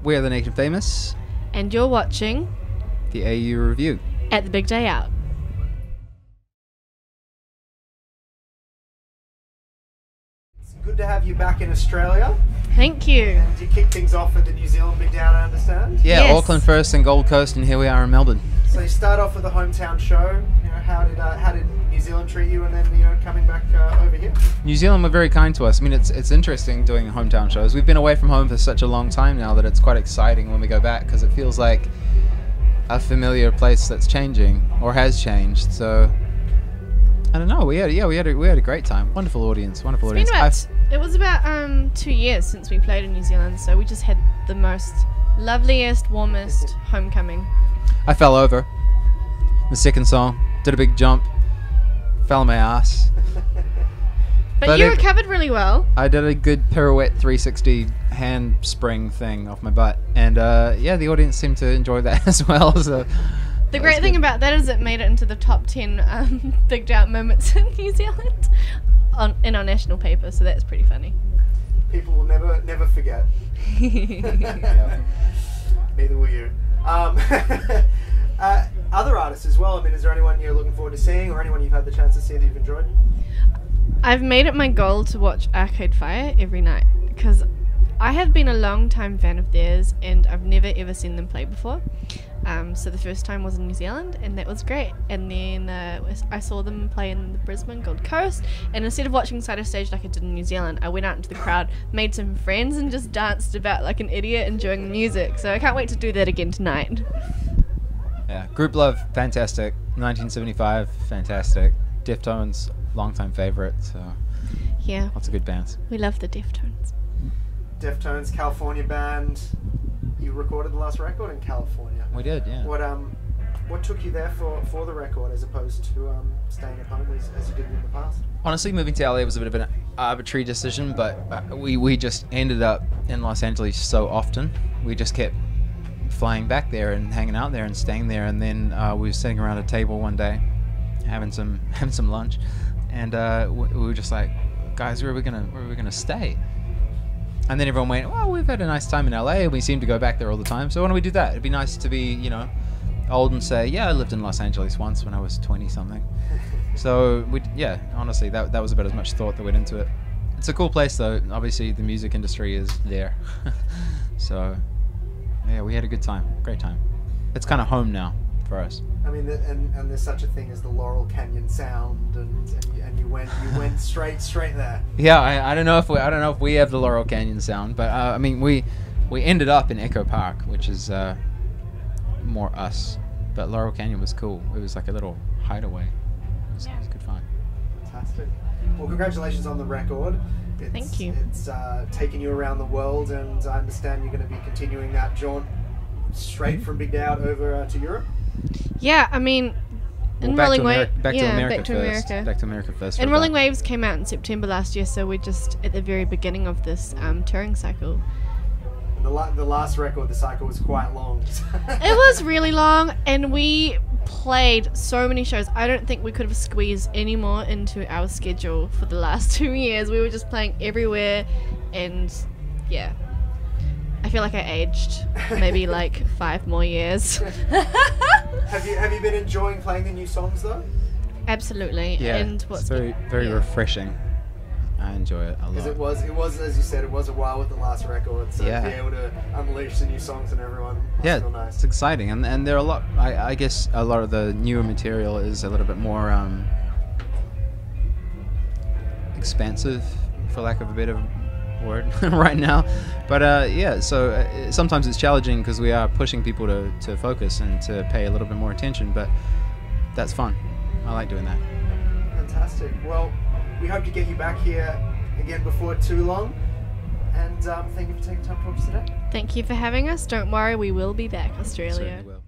We're the Naked Famous. And you're watching The AU Review. At the Big Day Out. It's good to have you back in Australia. Thank you. And you kick things off at the New Zealand Big Day Out, I understand? Yeah, Yes. Auckland first and Gold Coast, and here we are in Melbourne. So you start off with the hometown show. You know, how did New Zealand treat you, and then coming back over here? New Zealand were very kind to us. I mean, it's interesting doing hometown shows. We've been away from home for such a long time now that it's quite exciting when we go back, because it feels like a familiar place that's changing or has changed. So I don't know. We had a great time. Wonderful audience. Wonderful audience. It was about 2 years since we played in New Zealand, so we just had the most loveliest, warmest homecoming. I fell over the second song, did a big jump, fell on my ass. But you recovered really well. I did a good pirouette 360 handspring thing off my butt, and yeah, the audience seemed to enjoy that as well. So the great thing about that is it made it into the top 10 Big Day Out moments in New Zealand in our national paper, so that's pretty funny. People will never forget. yeah. Neither will you. Other artists as well. I mean, is there anyone you're looking forward to seeing, or anyone you've had the chance to see that you've enjoyed? I've made it my goal to watch Arcade Fire every night, because I have been a long time fan of theirs and I've never ever seen them play before. So the first time was in New Zealand, and that was great. And then I saw them play in the Brisbane Gold Coast, and instead of watching side of stage like I did in New Zealand, I went out into the crowd, made some friends, and just danced about like an idiot enjoying the music. So I can't wait to do that again tonight. Yeah, Group Love, fantastic. 1975, fantastic. Deftones, long-time favourite. So Yeah, lots of good bands. we love the Deftones. Deftones, California band. You recorded the last record in California. We did, yeah. What took you there for the record, as opposed to staying at home as you did in the past? Honestly, moving to LA was a bit of an arbitrary decision, but we just ended up in Los Angeles so often. We just kept flying back there and hanging out there and staying there, and then we were sitting around a table one day having some lunch, and we were just like, guys, where are we gonna stay? And then everyone went, well, we've had a nice time in LA and we seem to go back there all the time, so why don't we do that? It'd be nice to be, old and say, yeah, I lived in Los Angeles once when I was 20 something. So honestly, that was about as much thought that went into it. It's a cool place though. Obviously the music industry is there. So yeah, we had a good time, great time. It's kind of home now for us. I mean, and there's such a thing as the Laurel Canyon sound, and you went straight there. Yeah, I don't know if we have the Laurel Canyon sound, but I mean we ended up in Echo Park, which is more us. But Laurel Canyon was cool. It was like a little hideaway. It was good fun. Fantastic. Well, congratulations on the record. Thank you. It's taken you around the world, and I understand you're going to be continuing that jaunt straight from Big Day Out over to Europe. Yeah, I mean, Back to America first. And Rolling Waves came out in September last year, so we're just at the very beginning of this touring cycle. The last record, the cycle was quite long. It was really long, and we played so many shows. I don't think we could have squeezed any more into our schedule for the last 2 years. We were just playing everywhere, and yeah. I feel like I aged maybe like 5 more years. Have you been enjoying playing the new songs though? Absolutely. Yeah, And it's very refreshing. I enjoy it a lot. Because it was, as you said, it was a while with the last record, so Yeah. to be able to unleash the new songs on everyone must feel nice. It's exciting, and there are a lot. I guess a lot of the newer material is a little bit more expansive, for lack of a better word, right now. But yeah, so sometimes it's challenging because we are pushing people to focus and to pay a little bit more attention, but that's fun. I like doing that. Fantastic. Well, we hope to get you back here again before too long, and thank you for taking time to talk to us today. Thank you for having us. Don't worry, we will be back, Australia. Certainly will.